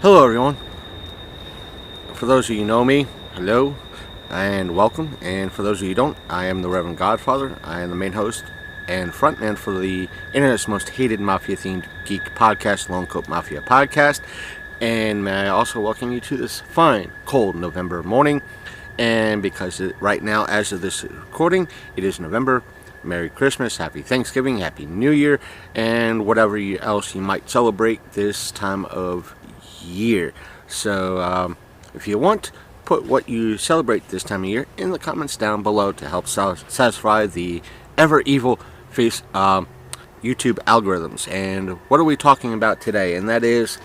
Hello everyone. For those of you who know me, hello and welcome. And for those of you who don't, I am the Reverend Godfather. I am the main host and frontman for the internet's most hated mafia-themed geek podcast, Lone Coat Mafia Podcast. And may I also welcome you to this fine, cold November morning. And because right now, as of this recording, it is November. Merry Christmas, Happy Thanksgiving, Happy New Year, and whatever else you might celebrate this time of year. So if you want, put what you celebrate this time of year in the comments down below to help satisfy the ever evil face YouTube algorithms. And what are we talking about today? And that is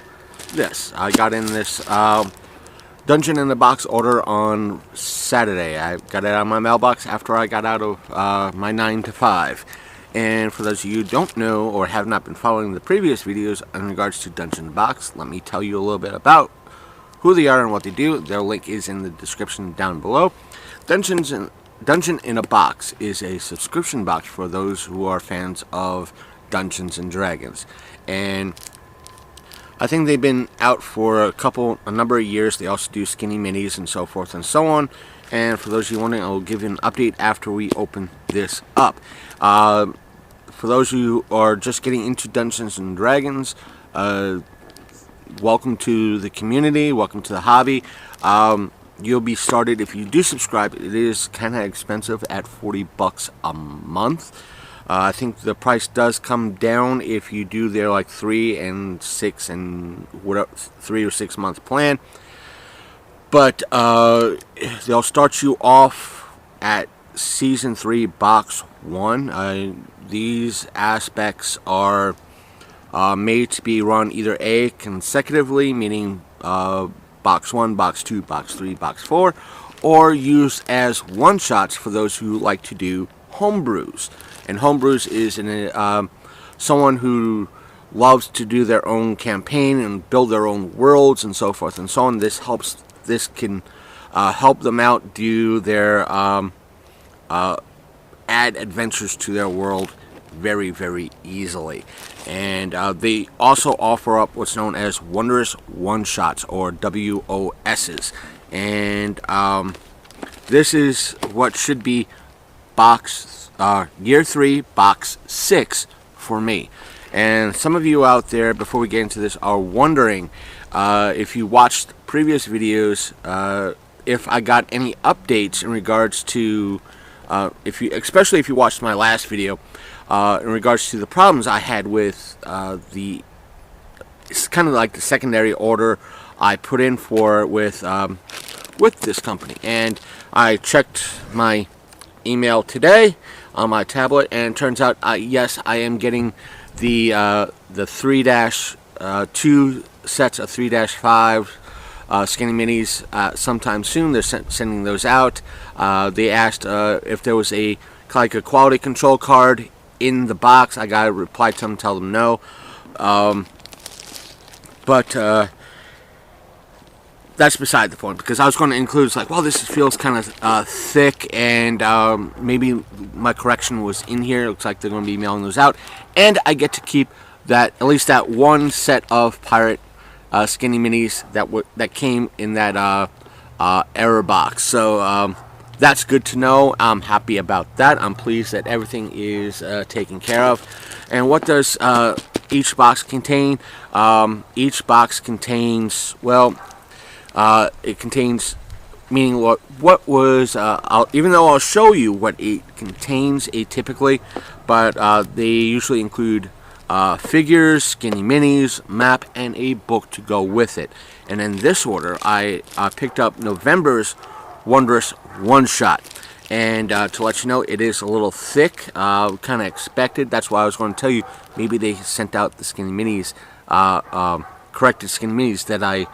this. I got in this Dungeon in the Box order on Saturday. I got it out of my mailbox after I got out of my 9 to 5. And for those of you who don't know or have not been following the previous videos in regards to Dungeon in the Box, let me tell you a little bit about who they are and what they do. Their link is in the description down below. Dungeon in a Box is a subscription box for those who are fans of Dungeons and Dragons. And I think they've been out for a number of years. They also do skinny minis and so forth and so on. And for those of you wondering, I will give you an update after we open this up. For those of you who are just getting into Dungeons and Dragons, welcome to the community, welcome to the hobby. You'll be started, if you do subscribe, it is kind of expensive at $40 a month. I think the price does come down if you do their like 3 and 6 and whatever 3 or 6 month plan. But they'll start you off at Season 3 Box 1. These aspects are made to be run either A, consecutively, meaning Box 1, Box 2, Box 3, Box 4, or used as one-shots for those who like to do homebrews. And homebrews is someone who loves to do their own campaign and build their own worlds and so forth and so on. This can help them out do their add adventures to their world very, very easily. And they also offer up what's known as Wondrous One Shots, or WOSs. And this is what should be Year 3, Box 6 for me. And some of you out there, before we get into this, are wondering if you watched previous videos, if I got any updates in regards to, especially if you watched my last video, in regards to the problems I had with it's kind of like the secondary order I put in for with this company. And I checked my email today on my tablet, and it turns out yes, I am getting the 3-2 sets of 3-5 skinny minis sometime soon. They're sending those out. They asked if there was a quality control card in the box. I got to reply to them, tell them no. But that's beside the point, because I was going to include, it's like, well, this feels kind of thick, and maybe my correction was in here. It looks like they're going to be mailing those out, and I get to keep at least that one set of pirate skinny minis that came in that error box. So that's good to know. I'm happy about that. I'm pleased that everything is taken care of. And what does each box contain? Each box contains, well, it contains, meaning what was, even though I'll show you what it contains atypically, but they usually include figures, skinny minis, map, and a book to go with it. And in this order, I picked up November's Wondrous One Shot. And to let you know, it is a little thick, kind of expected. That's why I was going to tell you, maybe they sent out the skinny minis, corrected skinny minis that I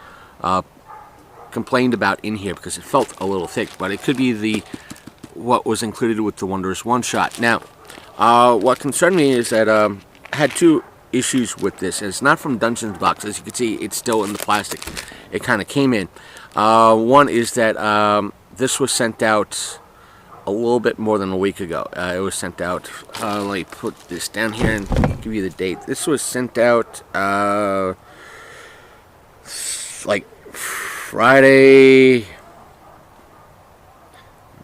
complained about in here, because it felt a little thick. But it could be what was included with the Wondrous One Shot. Now, what concerned me is that I had two issues with this. It's not from Dungeons Box. As you can see, it's still in the plastic it kind of came in. One is that this was sent out a little bit more than a week ago. It was sent out, let me put this down here and give you the date. This was sent out like Friday.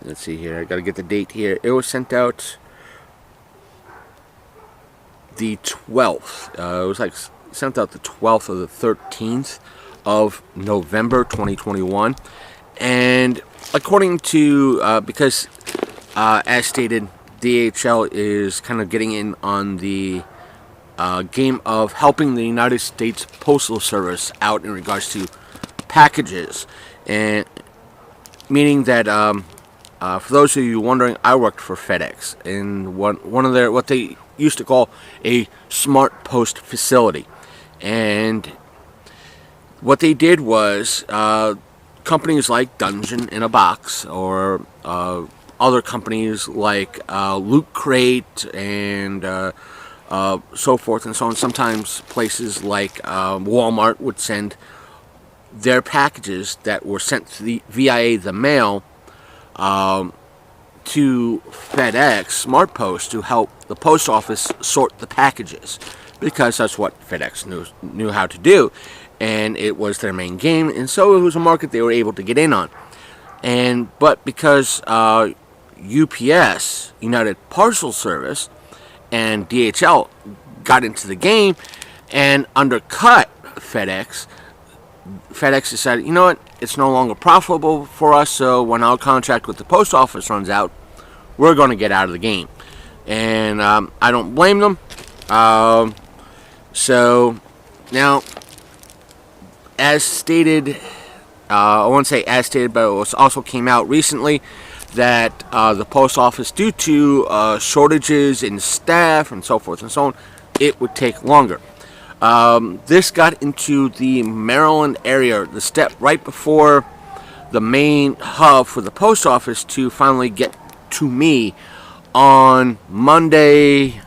Let's see here. I gotta get the date here. It was sent out the 12th. It was like sent out the 12th or the 13th of November 2021. And according to, because as stated, DHL is kind of getting in on the game of helping the United States Postal Service out in regards to packages. And meaning that, for those of you wondering, I worked for FedEx in one of their, what they used to call a smart post facility. And what they did was, companies like Dungeon in a Box, or other companies like Loot Crate and so forth and so on. Sometimes places like Walmart would send their packages that were sent via the mail to FedEx Smart Post to help the post office sort the packages, because that's what FedEx knew how to do, and it was their main game, and so it was a market they were able to get in on. But because UPS, United Parcel Service, and DHL got into the game and undercut FedEx decided, you know what, it's no longer profitable for us, so when our contract with the post office runs out, we're going to get out of the game. And I don't blame them. So now, as stated, I won't say as stated, but it also came out recently that the post office, due to shortages in staff and so forth and so on, it would take longer. This got into the Maryland area, the step right before the main hub for the post office, to finally get to me on Monday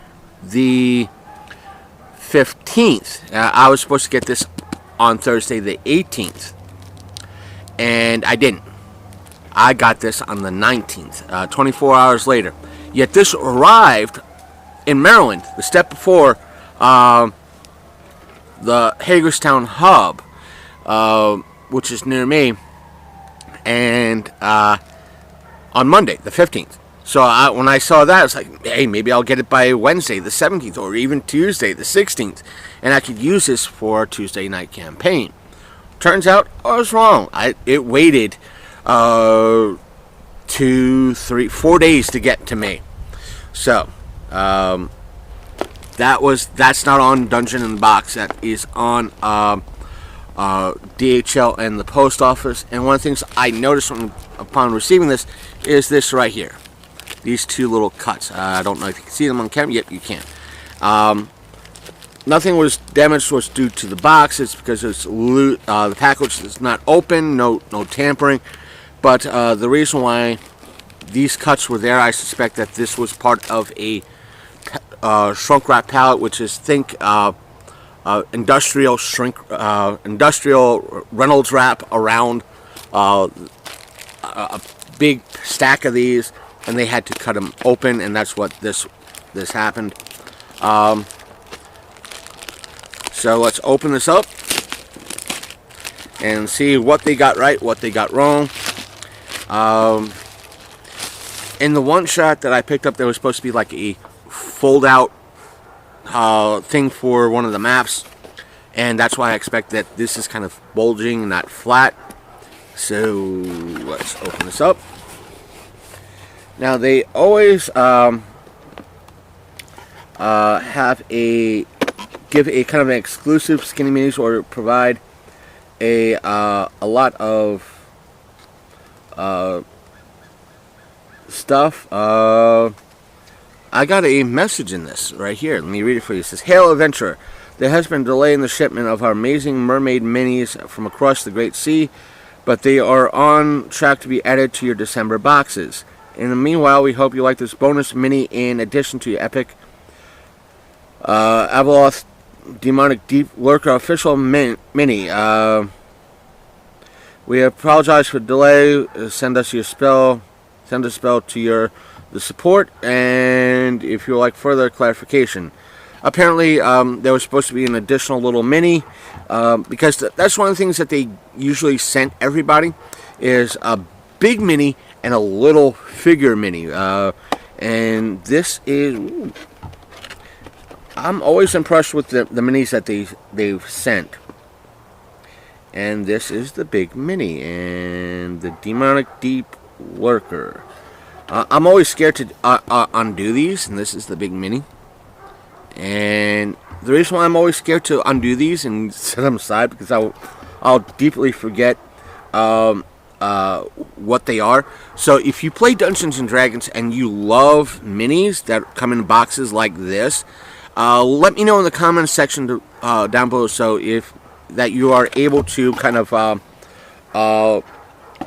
the 15th. I was supposed to get this on Thursday the 18th, and I didn't. I got this on the 19th, 24 hours later. Yet this arrived in Maryland, the step before the Hagerstown hub, which is near me, and on Monday, the 15th. So when I saw that, I was like, hey, maybe I'll get it by Wednesday, the 17th, or even Tuesday, the 16th, and I could use this for a Tuesday night campaign. Turns out I was wrong. It waited 2, 3, 4 days to get to me. So that's not on Dungeon in the Box. That is on DHL and the post office. And one of the things I noticed upon receiving this is this right here. These two little cuts. I don't know if you can see them on camera. Yep, you can. Nothing was damaged was due to the box. It's because it's the package is not open, no tampering. But the reason why these cuts were there, I suspect that this was part of a shrunk wrap pallet, which is, think industrial Reynolds wrap around a big stack of these, and they had to cut them open, and that's what this happened. So let's open this up and see what they got right, what they got wrong. In the one shot that I picked up, there was supposed to be like a fold-out thing for one of the maps, and that's why I expect that this is kind of bulging, not flat. So let's open this up. Now they always give a kind of an exclusive skinny minis, or provide a lot of stuff. I got a message in this right here. Let me read it for you. It says, "Hail Adventurer, there has been a delay in the shipment of our amazing mermaid minis from across the Great Sea, but they are on track to be added to your December boxes. In the meanwhile, we hope you like this bonus mini in addition to your epic Avaloth Demonic Deep Lurker official mini. We apologize for the delay. Send us a spell to the support, and if you would like further clarification." apparently there was supposed to be an additional little mini, because that's one of the things that they usually sent everybody, is a big mini and a little figure mini. And this is... Ooh, I'm always impressed with the minis that they've sent. And this is the big mini, and the Demonic Deep Lurker. I'm always scared to undo these, and this is the big mini. And the reason why I'm always scared to undo these and set them aside, because I'll deeply forget what they are. So if you play Dungeons and Dragons and you love minis that come in boxes like this, let me know in the comments section down below, so if that you are able to kind of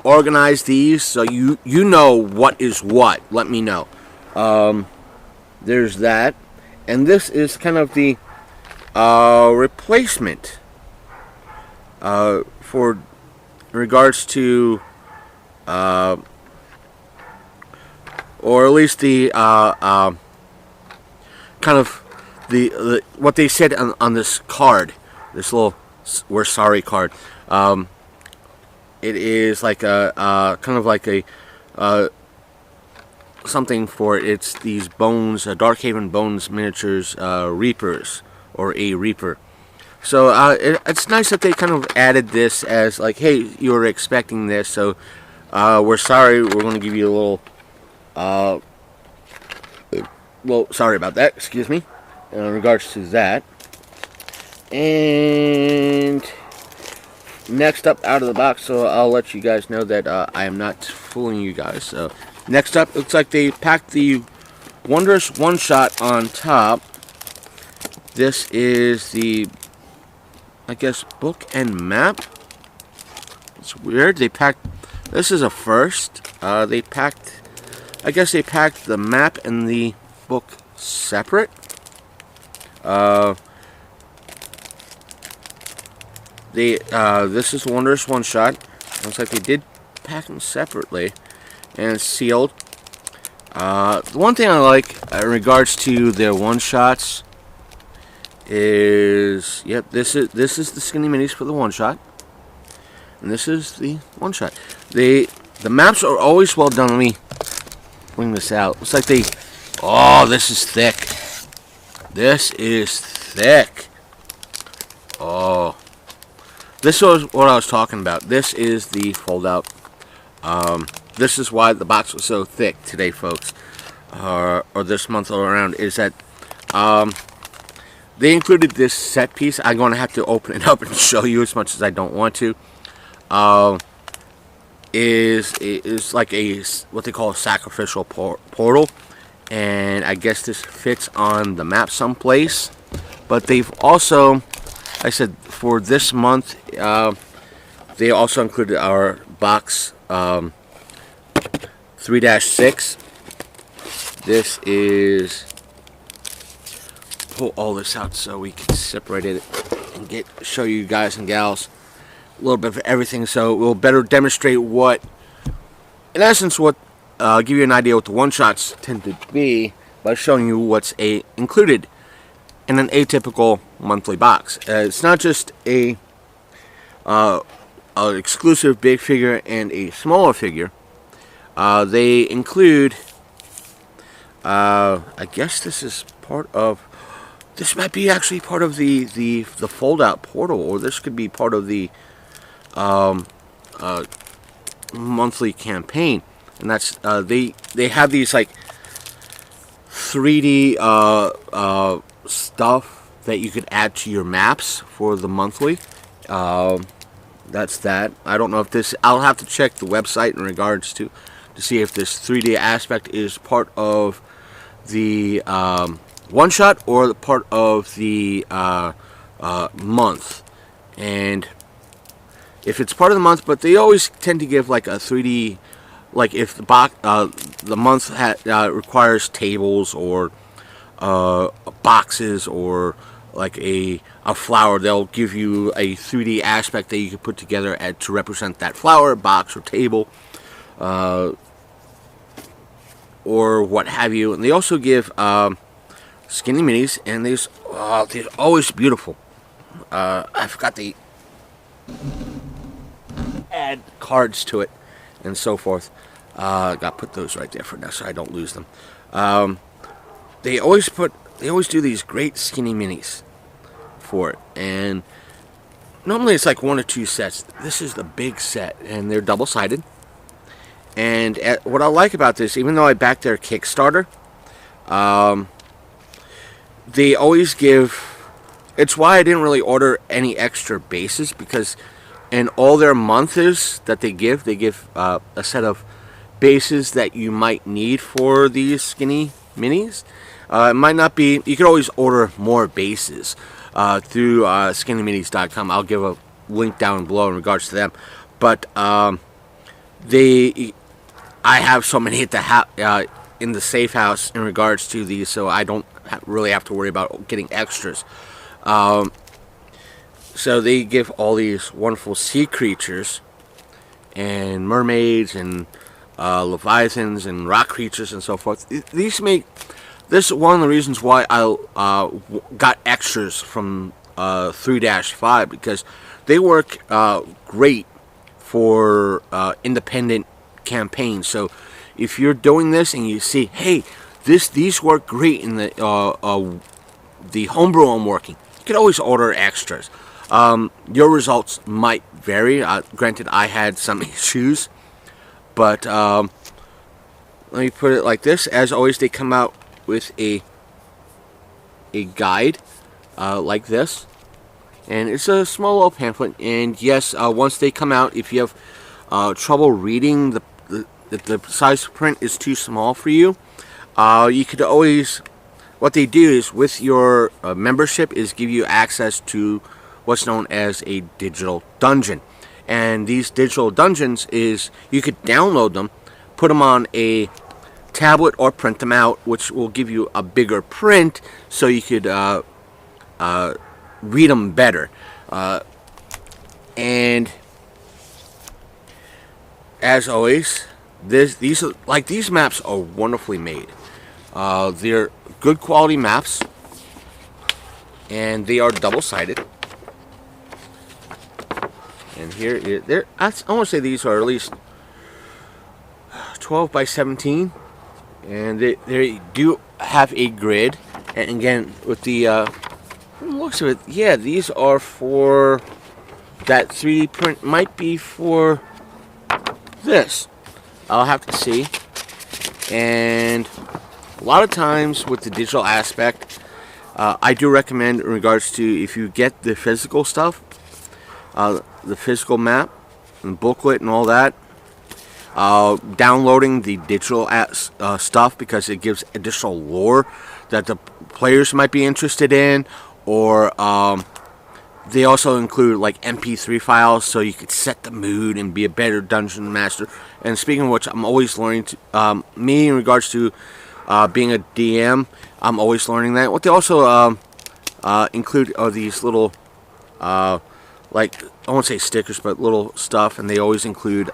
organize these, so you know what is what. Let me know. There's that, and this is kind of the replacement for regards to, or at least the kind of the what they said on this card, this little "We're sorry" card. It is like a kind of like a something for it's these bones, Darkhaven Bones miniatures, Reapers, or a Reaper. So it's nice that they kind of added this as like, hey, you were expecting this, so we're sorry. We're going to give you a little, well, sorry about that. Excuse me. In regards to that. And next up out of the box, so I'll let you guys know that I am not fooling you guys. So next up, looks like they packed the Wondrous One Shot on top. This is the, I guess, book and map. It's weird. They packed, this is a first. They packed, I guess they packed the map and the book separate. This is Wondrous One Shot. Looks like they did pack them separately, and it's sealed. The one thing I like in regards to their one shots is, yep, this is the skinny minis for the one shot, and this is the one shot. The maps are always well done. Let me bring this out. Looks like they, oh, this is thick. This is thick. Oh, this was what I was talking about. This is the fold out. This is why the box was so thick today, folks, or this month all around, is that they included this set piece. I'm going to have to open it up and show you, as much as I don't want to. Is like a, what they call a sacrificial portal, and I guess this fits on the map someplace. But they've also, I said, for this month, they also included our box 3-6. This is, pull all this out so we can separate it and show you guys and gals a little bit of everything, so we'll better demonstrate what, in essence, what give you an idea what the one shots tend to be by showing you what's included in an atypical monthly box. It's not just a exclusive big figure and a smaller figure. They include, I guess this is part of, this might be actually part of the fold out portal, or this could be part of the monthly campaign. And that's they have these like 3D stuff that you could add to your maps for the monthly. That's that. I don't know if this, I'll have to check the website in regards to see if this 3D aspect is part of the one shot or the part of the month. And if it's part of the month, but they always tend to give like a 3D, like if the month requires tables or boxes or like a flower, they'll give you a 3D aspect that you can put together to represent that flower, box, or table, or what have you. And they also give skinny minis, and they're always beautiful. I forgot to add cards to it and so forth. Got to put those right there for now so I don't lose them. They always do these great skinny minis for it, and normally it's like 1 or 2 sets. This is the big set, and they're double-sided. And what I like about this, even though I backed their Kickstarter, they always give... It's why I didn't really order any extra bases, because in all their months that they give a set of bases that you might need for these skinny minis. It might not be... You could always order more bases through skinnyminis.com. I'll give a link down below in regards to them. But I have so many at the in the safe house in regards to these, so I don't really have to worry about getting extras. So they give all these wonderful sea creatures and mermaids and leviathans and rock creatures and so forth. This is one of the reasons why I got extras from 3-5, because they work great for independent campaigns. So if you're doing this and you see, hey, these work great in the homebrew I'm working, you can always order extras. Your results might vary. Granted, I had some issues, but let me put it like this. As always, they come out with a guide like this, and it's a small little pamphlet. And yes, once they come out, if you have trouble reading, the size print is too small for you, you could always... What they do is, with your membership, is give you access to what's known as a digital dungeon. And these digital dungeons is, you could download them, put them on a tablet, or print them out, which will give you a bigger print, so you could read them better. And as always, these maps are wonderfully made. They're good quality maps, and they are double-sided. And here, I want to say these are at least 12 by 17, and they do have a grid. And again, with the looks of it, yeah, these are for that 3D print. Might be for this. I'll have to see. And a lot of times with the digital aspect, I do recommend, in regards to, if you get the physical stuff, the physical map and booklet and all that, downloading the digital stuff, because it gives additional lore that the players might be interested in, or they also include like MP3 files, so you could set the mood and be a better dungeon master. And speaking of which, I'm always learning me, in regards to being a DM, I'm always learning that. What they also include are these little, like, I won't say stickers, but little stuff, and they always include,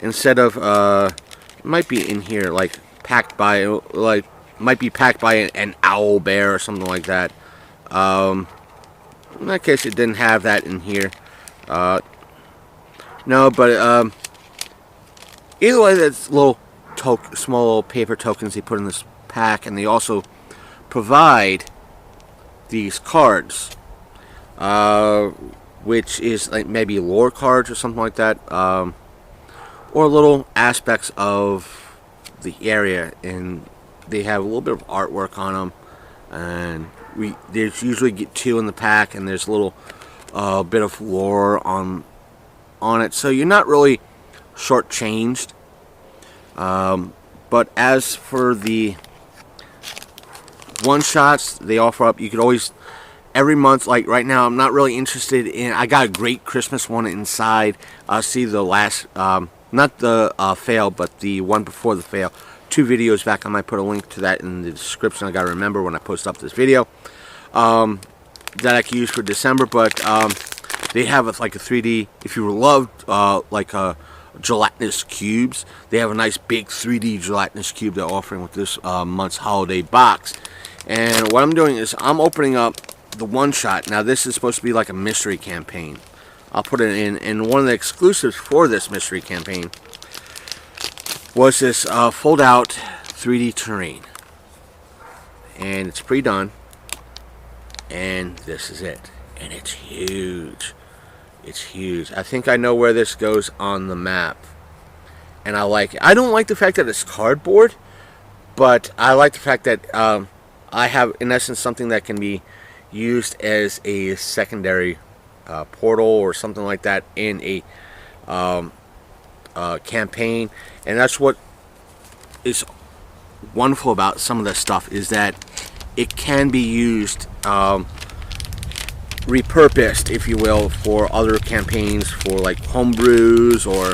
instead of, it might be in here, like, packed by, like, might be packed by an owl bear or something like that. In that case, it didn't have that in here. No, but, either way, that's little small little paper tokens they put in this pack, and they also provide these cards, which is like maybe lore cards or something like that, or little aspects of the area, and they have a little bit of artwork on them. And there's usually get 2 in the pack, and there's a little bit of lore on it, so you're not really shortchanged. But as for the one-shots they offer up, you could always, every month, like right now, I'm not really interested in, I got a great Christmas one inside. See the last, not the fail, but the one before the fail. 2 videos back. I might put a link to that in the description. I gotta remember when I post up this video. That I can use for December, but they have like a 3D, if you loved like gelatinous cubes, they have a nice big 3D gelatinous cube they're offering with this month's holiday box. And what I'm doing is I'm opening up the One Shot. Now this is supposed to be like a mystery campaign. I'll put it in. And one of the exclusives for this mystery campaign was this fold-out 3D terrain. And it's pre-done. And this is it. And it's huge. It's huge. I think I know where this goes on the map. And I like it. I don't like the fact that it's cardboard, but I like the fact that I have, in essence, something that can be used as a secondary portal or something like that in a campaign. And that's what is wonderful about some of this stuff, is that it can be used, repurposed, if you will, for other campaigns, for like homebrews or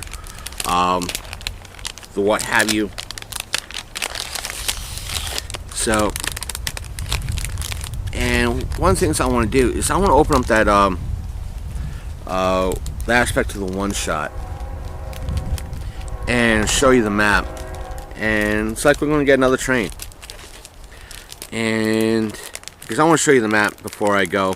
the what have you. So, and one of the things I want to do is I want to open up that the aspect of the One Shot and show you the map. And it's like we're going to get another train. And because I want to show you the map before I go.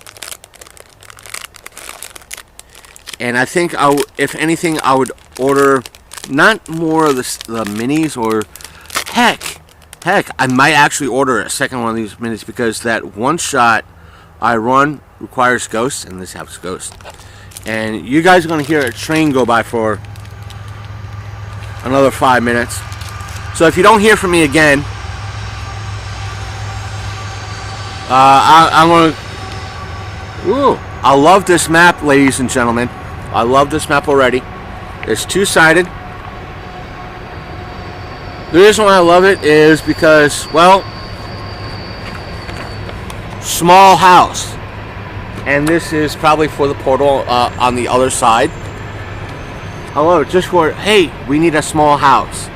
And I think if anything, I would order not more of the minis, or heck, I might actually order a second one of these minis, because that One Shot I run requires ghosts, and this has ghosts. And you guys are going to hear a train go by for another 5 minutes. So if you don't hear from me again, I'm going to... Ooh, I love this map, ladies and gentlemen. I love this map already. It's two-sided. The reason why I love it is because, well, small house. And this is probably for the portal on the other side. I love it just for, hey, we need a small house.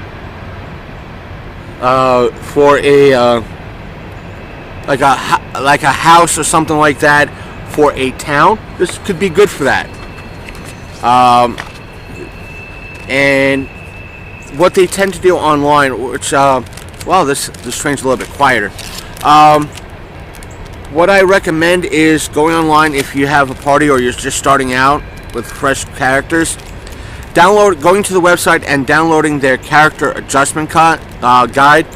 For a like a house or something like that for a town. This could be good for that. And what they tend to do online, which well, this train's a little bit quieter. What I recommend is going online if you have a party or you're just starting out with fresh characters. Going to the website and downloading their character adjustment guide.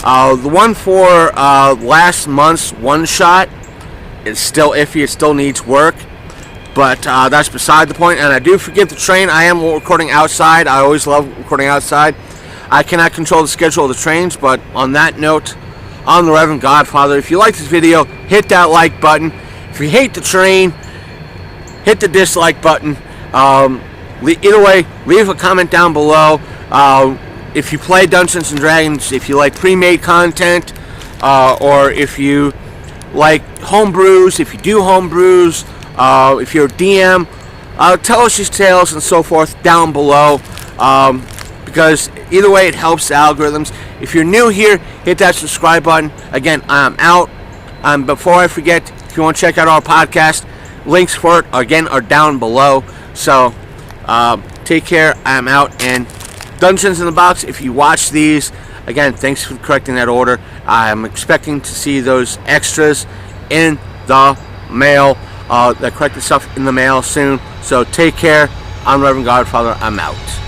The one for last month's One Shot is still iffy. It still needs work, but that's beside the point. And I do forgive the train. I am recording outside. I always love recording outside. I cannot control the schedule of the trains, but on that note, I'm the Reverend Godfather. If you like this video, hit that like button. If you hate the train, hit the dislike button. Either way, leave a comment down below. If you play Dungeons & Dragons, if you like pre-made content, or if you like homebrews, if you do homebrews, if you're a DM, tell us your tales and so forth down below, because either way it helps the algorithms. If you're new here, hit that subscribe button. Again, I'm out. Before I forget, if you want to check out our podcast, links for it, again, are down below. So, take care. I'm out. And Dungeons in the Box, if you watch these, again, thanks for correcting that order. I'm expecting to see those extras in the mail, the corrected stuff in the mail soon. So take care. I'm Reverend Godfather. I'm out.